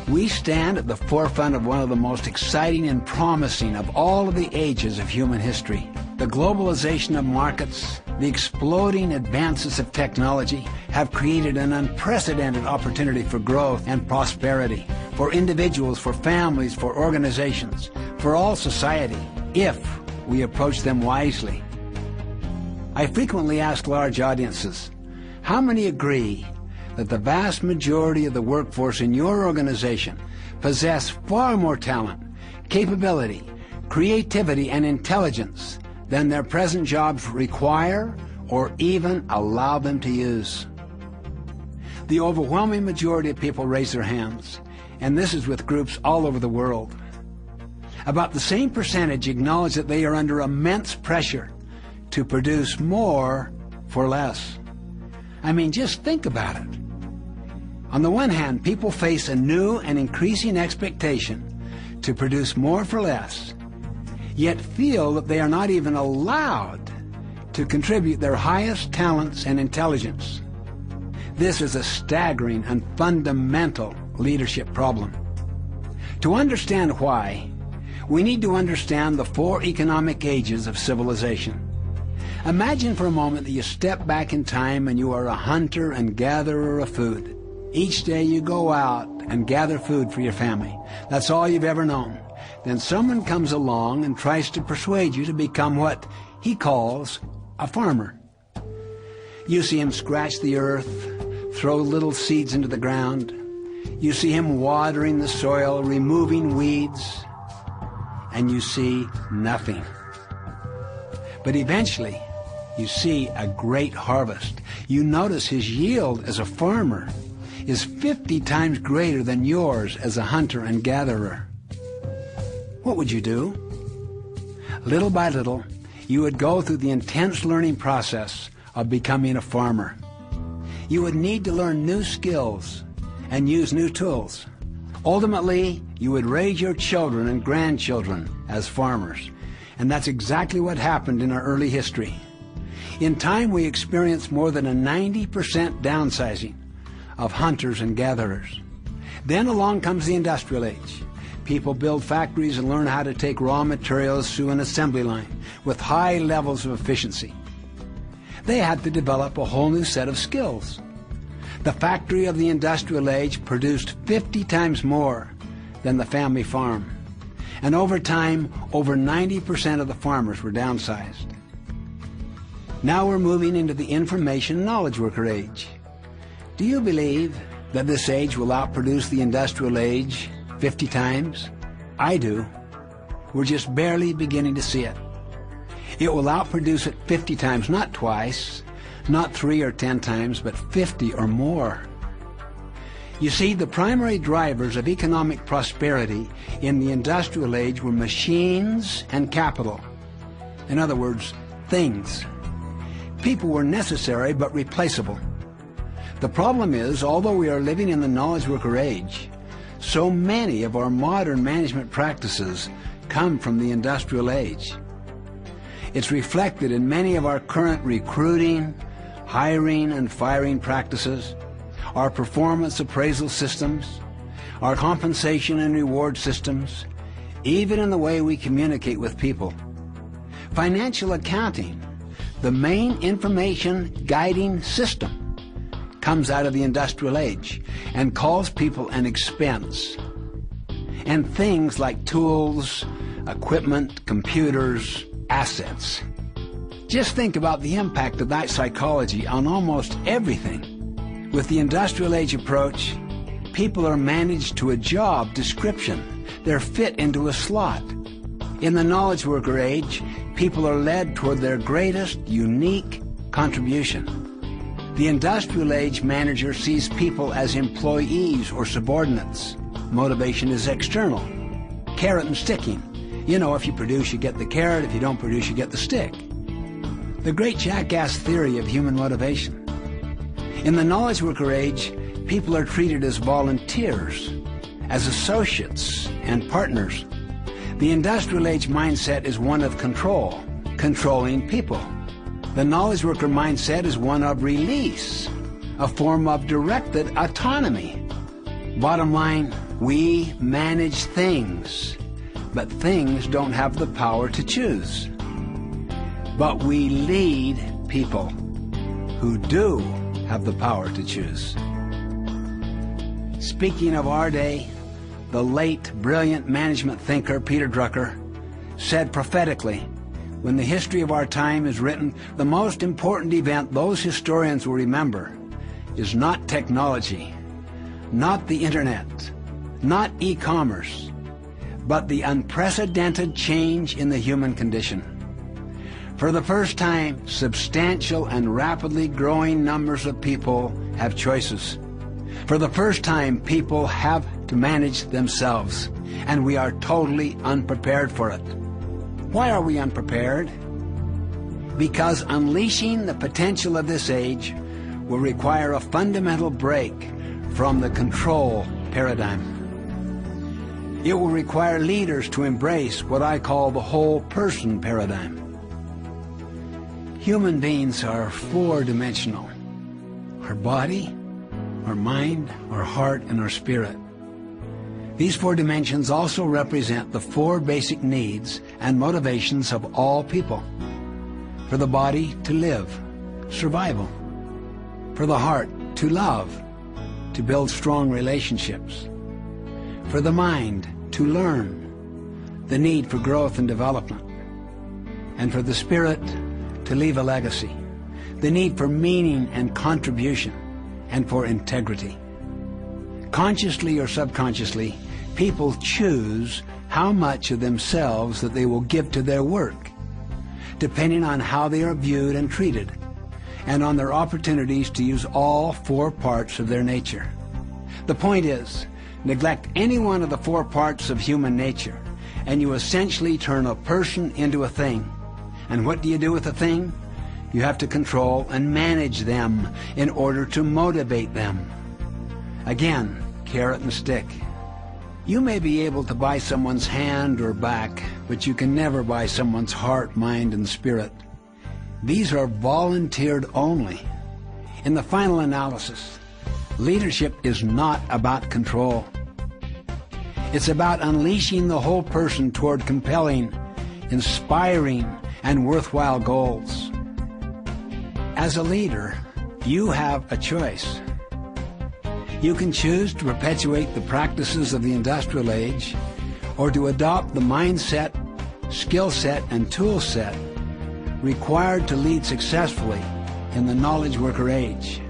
We stand at the forefront of one of the most exciting and promising of all of the ages of human history. The globalization of markets, the exploding advances of technology have created an unprecedented opportunity for growth and prosperity, for individuals, for families, for organizations, for all society, if we approach them wisely. I frequently ask large audiences, how many agree that the vast majority of the workforce in your organization possess far more talent, capability, creativity, and intelligence than their present jobs require or even allow them to use? The overwhelming majority of people raise their hands, and this is with groups all over the world. About the same percentage acknowledge that they are under immense pressure to produce more for less. I mean, just think about it. On the one hand, people face a new and increasing expectation to produce more for less, yet feel that they are not even allowed to contribute their highest talents and intelligence. This is a staggering and fundamental leadership problem. To understand why, we need to understand the four economic ages of civilization. Imagine for a moment that you step back in time and you are a hunter and gatherer of food. Each day you go out and gather food for your family. That's all you've ever known. Then someone comes along and tries to persuade you to become what he calls a farmer. You see him scratch the earth, throw little seeds into the ground. You see him watering the soil, removing weeds, and you see nothing. But eventually, you see a great harvest. You notice his yield as a farmer is 50 times greater than yours as a hunter and gatherer. What would you do? Little by little, you would go through the intense learning process of becoming a farmer. You would need to learn new skills and use new tools. Ultimately, you would raise your children and grandchildren as farmers. And that's exactly what happened in our early history. In time, we experienced more than a 90% downsizing of hunters and gatherers. Then along comes the industrial age. People build factories and learn how to take raw materials through an assembly line with high levels of efficiency. They had to develop a whole new set of skills. The factory of the industrial age produced 50 times more than the family farm. And over time, over 90% of the farmers were downsized. Now we're moving into the information knowledge worker age. Do you believe that this age will outproduce the industrial age 50 times? I do. We're just barely beginning to see it. It will outproduce it 50 times, not twice, not 3 or 10 times, but 50 or more. You see, the primary drivers of economic prosperity in the industrial age were machines and capital. In other words, things. People were necessary but replaceable. The problem is, although we are living in the knowledge worker age, so many of our modern management practices come from the industrial age. It's reflected in many of our current recruiting, hiring, and firing practices, our performance appraisal systems, our compensation and reward systems, even in the way we communicate with people. Financial accounting, the main information guiding system, comes out of the industrial age and calls people an expense. And things like tools, equipment, computers, assets. Just think about the impact of that psychology on almost everything. With the industrial age approach, people are managed to a job description. They're fit into a slot. In the knowledge worker age, people are led toward their greatest unique contribution. The industrial age manager sees people as employees or subordinates. Motivation is external. Carrot and sticking. You know, if you produce, you get the carrot. If you don't produce, you get the stick. The great jackass theory of human motivation. In the knowledge worker age, people are treated as volunteers, as associates and partners. The industrial age mindset is one of control, controlling people. The knowledge worker mindset is one of release, a form of directed autonomy. Bottom line, We manage things, but things don't have the power to choose. But we lead people who do have the power to choose. Speaking of our day, the late brilliant management thinker Peter Drucker said prophetically, when the history of our time is written, the most important event those historians will remember is not technology, not the internet, not e-commerce, but the unprecedented change in the human condition. For the first time, substantial and rapidly growing numbers of people have choices. For the first time, people have to manage themselves, and we are totally unprepared for it. Why are we unprepared? Because unleashing the potential of this age will require a fundamental break from the control paradigm. It will require leaders to embrace what I call the whole person paradigm. Human beings are four-dimensional: our body, our mind, our heart, and our spirit. These four dimensions also represent the four basic needs and motivations of all people. For the body, to live, survival. For the heart, to love, to build strong relationships. For the mind, to learn, the need for growth and development. And for the spirit, to leave a legacy, the need for meaning and contribution, and for integrity. Consciously or subconsciously, people choose how much of themselves that they will give to their work, depending on how they are viewed and treated, and on their opportunities to use all four parts of their nature. The point is, neglect any one of the four parts of human nature, and you essentially turn a person into a thing. And what do you do with a thing? You have to control and manage them in order to motivate them. Again, carrot and stick. You may be able to buy someone's hand or back, but you can never buy someone's heart, mind, and spirit. These are volunteered only. In the final analysis, leadership is not about control. It's about unleashing the whole person toward compelling, inspiring, and worthwhile goals. As a leader, you have a choice. You can choose to perpetuate the practices of the industrial age, or to adopt the mindset, skill set, and tool set required to lead successfully in the knowledge worker age.